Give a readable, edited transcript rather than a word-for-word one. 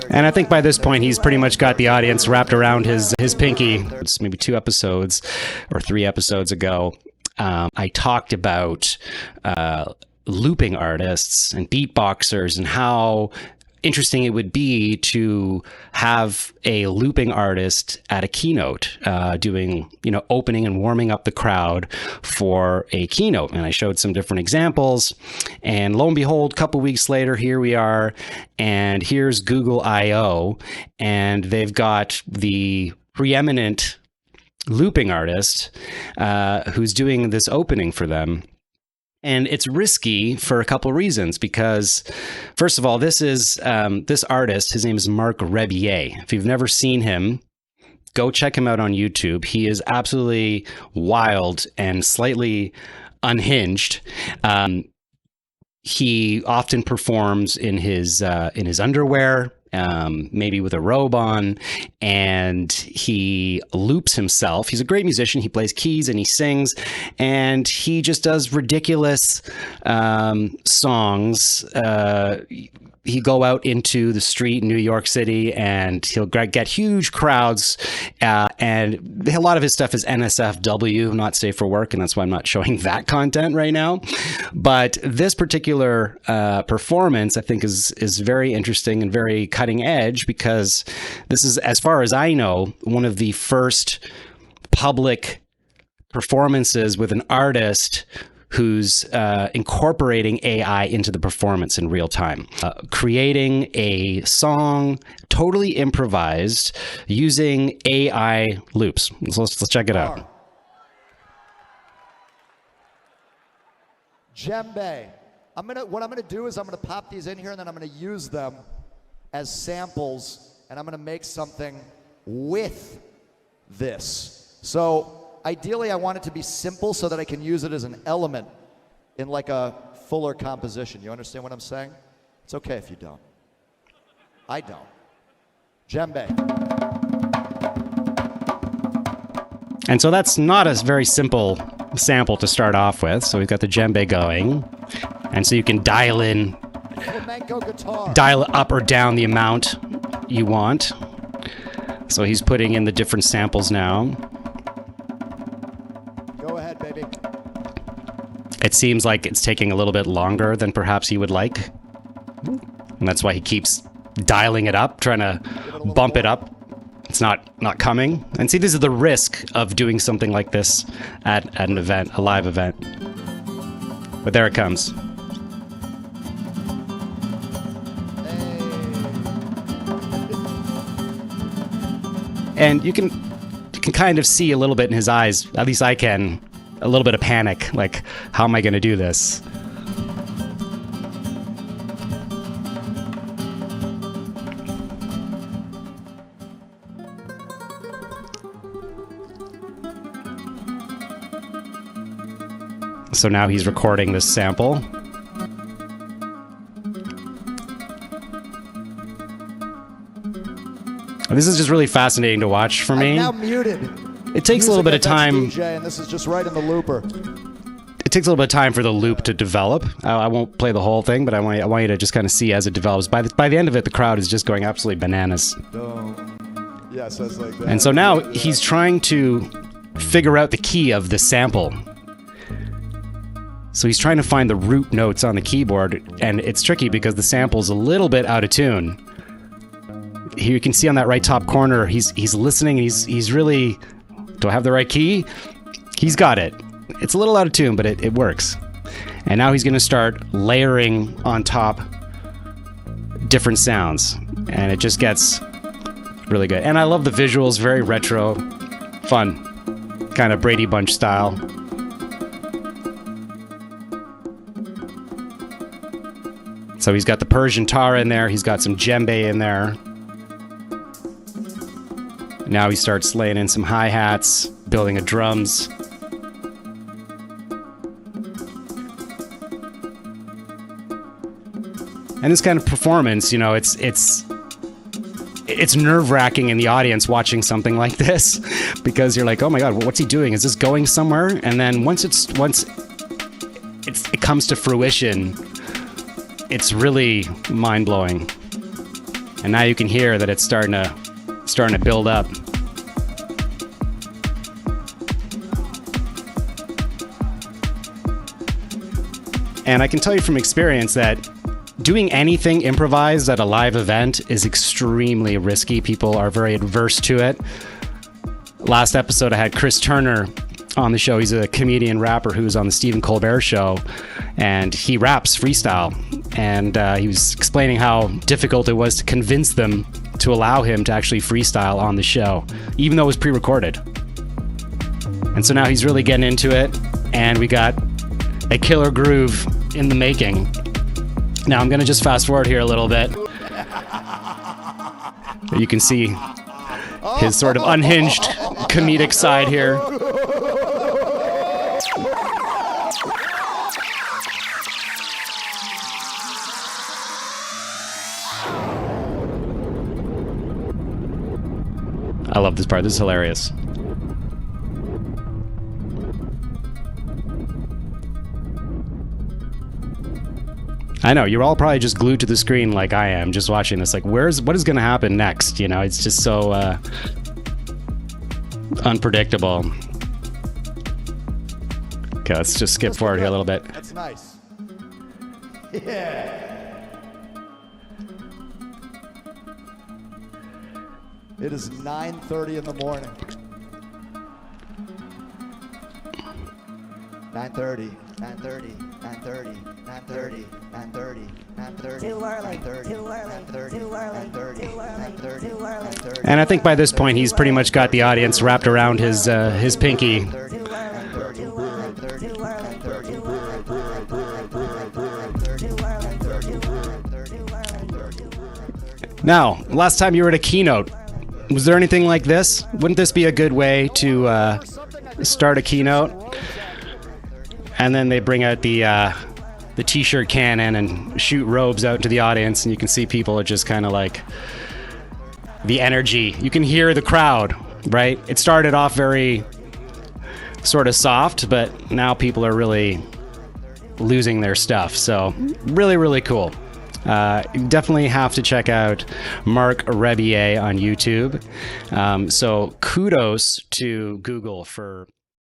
And I think by this point, he's pretty much got the audience wrapped around his pinky. It's maybe 2 episodes or 3 episodes ago. I talked about looping artists and beatboxers and how interesting it would be to have a looping artist at a keynote doing, opening and warming up the crowd for a keynote. And I showed some different examples. And lo and behold, a couple weeks later, here we are. And here's Google I/O. And they've got the preeminent looping artist who's doing this opening for them. And it's risky for a couple reasons, because first of all, this is this artist, his name is Marc Rebillet. If you've never seen him, go check him out on YouTube. He is absolutely wild and slightly unhinged. He often performs in his underwear, maybe with a robe on, and he loops himself. He's a great musician. He plays keys and he sings, and he just does ridiculous songs. He'll go out into the street in New York City and he'll get huge crowds. And a lot of his stuff is NSFW, not safe for work. And that's why I'm not showing that content right now. But this particular performance, I think, is very interesting and very cutting edge, because this is, as far as I know, one of the first public performances with an artist who's incorporating AI into the performance in real time, creating a song totally improvised using AI loops. So let's check it out. Djembe. What I'm gonna do is I'm gonna pop these in here, and then I'm gonna use them as samples, and I'm gonna make something with this. So ideally, I want it to be simple so that I can use it as an element in like a fuller composition. You understand what I'm saying? It's okay if you don't. I don't. Djembe. And so that's not a very simple sample to start off with. So we've got the djembe going. And so you can dial in, dial up or down the amount you want. So he's putting in the different samples now. Baby. It seems like it's taking a little bit longer than perhaps he would like. And that's why he keeps dialing it up, trying to bump it up. It's not coming. And see, this is the risk of doing something like this at an event, a live event. But there it comes. And you can kind of see a little bit in his eyes, at least I can, a little bit of panic, like, how am I going to do this? So now he's recording this sample. This is just really fascinating to watch for me. I'm now muted. It takes a little bit of time. DJ, and this is just right in the looper. It takes a little bit of time for the loop to develop. I won't play the whole thing, but I want you to just kind of see as it develops. By the end of it, the crowd is just going absolutely bananas. Yes, that's like that. And so now he's trying to figure out the key of the sample. So he's trying to find the root notes on the keyboard, and it's tricky because the sample's a little bit out of tune. Here you can see on that right top corner, he's listening, and he's really, do I have the right key? He's got it. It's a little out of tune, but it works. And now he's going to start layering on top different sounds, and it just gets really good. And I love the visuals, very retro, fun, kind of Brady Bunch style. So he's got the Persian Tara in there, he's got some djembe in there. Now he starts laying in some hi-hats, building a drums. And this kind of performance, you know, it's nerve-wracking in the audience watching something like this, because you're like, oh my God, what's he doing? Is this going somewhere? And then once it comes to fruition, it's really mind-blowing. And now you can hear that it's starting to build up. And I can tell you from experience that doing anything improvised at a live event is extremely risky. People are very adverse to it. Last episode, I had Chris Turner on the show. He's a comedian rapper who's on the Stephen Colbert Show, and he raps freestyle. And he was explaining how difficult it was to convince them to allow him to actually freestyle on the show, even though it was pre-recorded. And so now he's really getting into it, and we got a killer groove in the making. Now I'm gonna just fast forward here a little bit. You can see his sort of unhinged comedic side here. I love this part. This is hilarious. I know, you're all probably just glued to the screen like I am, just watching this. Like, what is going to happen next? You know, it's just so unpredictable. Okay, let's just skip forward here a little bit. That's nice. Yeah. It is 9:30 in the morning. 9:30, 9:30, 9:30, 9:30, 9:30, 9:30. Too early, too early, too early, too early. And I think by this point, he's pretty much got the audience wrapped around his pinky. Now, last time you were at a keynote, was there anything like this? Wouldn't this be a good way to start a keynote? And then they bring out the t-shirt cannon and shoot robes out into the audience, and you can see people are just kind of like, the energy. You can hear the crowd, right? It started off very sort of soft, but now people are really losing their stuff. So really, really cool. You definitely have to check out Marc Rebillet on YouTube. So kudos to Google for